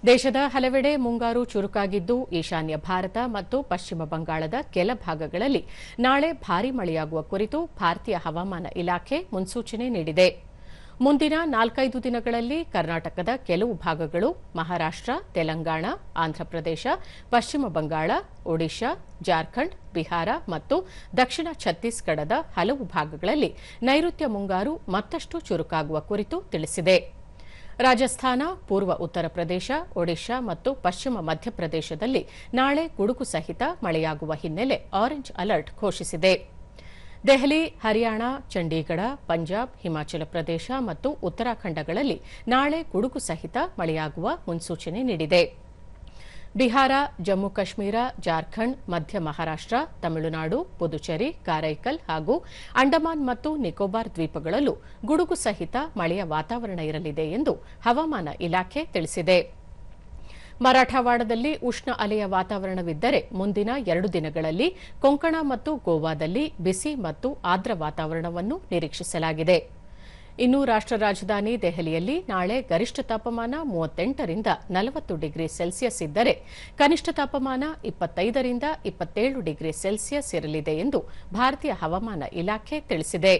ದೇಶದ ಹಲವೆಡೆ ಮುಂಗಾರು ಚುರುಕಾಗಿದ್ದು ಈಶಾನ್ಯ ಭಾರತ ಮತ್ತು ಪಶ್ಚಿಮ ಬಂಗಾಳದ ಕೆಲ ಭಾಗಗಳಲ್ಲಿ ನಾಳೆ ಭಾರೀ ಮಳೆಯಾಗುವ ಕುರಿತು ಭಾರತೀಯ ಹವಾಮಾನ ಇಲಾಖೆ ಮುನ್ಸೂಚನೆ ನೀಡಿದೆ. ಮುಂದಿನ 4-5 ದಿನಗಳಲ್ಲಿ ಕರ್ನಾಟಕದ ಕೆಲವು ಭಾಗಗಳು, ಮಹಾರಾಷ್ಟ್ರ, ತೆಲಂಗಾಣ, ಆಂಧ್ರಪ್ರದೇಶ, ಪಶ್ಚಿಮ ಬಂಗಾಳ, ಒಡಿಶಾ, ಜಾರ್ಖಂಡ್, ಬಿಹಾರ ಮತ್ತು ದಕ್ಷಿಣ ಛತ್ತೀಸ್ಗಢದ ಹಲವು ಭಾಗಗಳಲ್ಲಿ ನೈಋತ್ಯ ಮುಂಗಾರು ಮತ್ತಷ್ಟು ಚುರುಕಾಗುವ ಕುರಿತು ತಿಳಿಸಿದೆ. ರಾಜಸ್ಥಾನ, ಪೂರ್ವ ಉತ್ತರ ಪ್ರದೇಶ, ಒಡಿಶಾ ಮತ್ತು ಪಶ್ಚಿಮ ಮಧ್ಯಪ್ರದೇಶದಲ್ಲಿ ನಾಳೆ ಗುಡುಗು ಸಹಿತ ಮಳೆಯಾಗುವ ಹಿನ್ನೆಲೆ ಆರೆಂಜ್ ಅಲರ್ಟ್ ಘೋಷಿಸಿದೆ. ದೆಹಲಿ, ಹರಿಯಾಣ, ಚಂಡೀಗಢ, ಪಂಜಾಬ್, ಹಿಮಾಚಲ ಪ್ರದೇಶ ಮತ್ತು ಉತ್ತರಾಖಂಡಗಳಲ್ಲಿ ನಾಳೆ ಗುಡುಗು ಸಹಿತ ಮಳೆಯಾಗುವ ಮುನ್ಸೂಚನೆ ನೀಡಿದೆ. ಬಿಹಾರ, ಜಮ್ಮು ಕಾಶ್ಮೀರ, ಜಾರ್ಖಂಡ್, ಮಧ್ಯ ಮಹಾರಾಷ್ಟ್ರ, ತಮಿಳುನಾಡು, ಪುದುಚೇರಿ, ಕಾರೈಕಲ್ ಹಾಗೂ ಅಂಡಮಾನ್ ಮತ್ತು ನಿಕೋಬಾರ್ ದ್ವೀಪಗಳಲ್ಲೂ ಗುಡುಗು ಸಹಿತ ಮಳೆಯ ವಾತಾವರಣ ಇರಲಿದೆ ಎಂದು ಹವಾಮಾನ ಇಲಾಖೆ ತಿಳಿಸಿದೆ. ಮರಾಠವಾಡದಲ್ಲಿ ಉಷ್ಣ ಅಲೆಯ ವಾತಾವರಣವಿದ್ದರೆ ಮುಂದಿನ 2 ದಿನಗಳಲ್ಲಿ ಕೊಂಕಣ ಮತ್ತು ಗೋವಾದಲ್ಲಿ ಬಿಸಿ ಮತ್ತು ಆರ್ದ್ರ ವಾತಾವರಣವನ್ನು ನಿರೀಕ್ಷಿಸಲಾಗಿದೆ. ಇನ್ನು ರಾಷ್ಟ್ರ ರಾಜಧಾನಿ ದೆಹಲಿಯಲ್ಲಿ ನಾಳೆ ಗರಿಷ್ಠ ತಾಪಮಾನ 38 ರಿಂದ 40 ಡಿಗ್ರಿ ಸೆಲ್ಸಿಯಸ್ ಇದ್ದರೆ ಕನಿಷ್ಠ ತಾಪಮಾನ 25 ರಿಂದ 27 ಡಿಗ್ರಿ ಸೆಲ್ಸಿಯಸ್ ಇರಲಿದೆ ಎಂದು ಭಾರತೀಯ ಹವಾಮಾನ ಇಲಾಖೆ ತಿಳಿಸಿದೆ.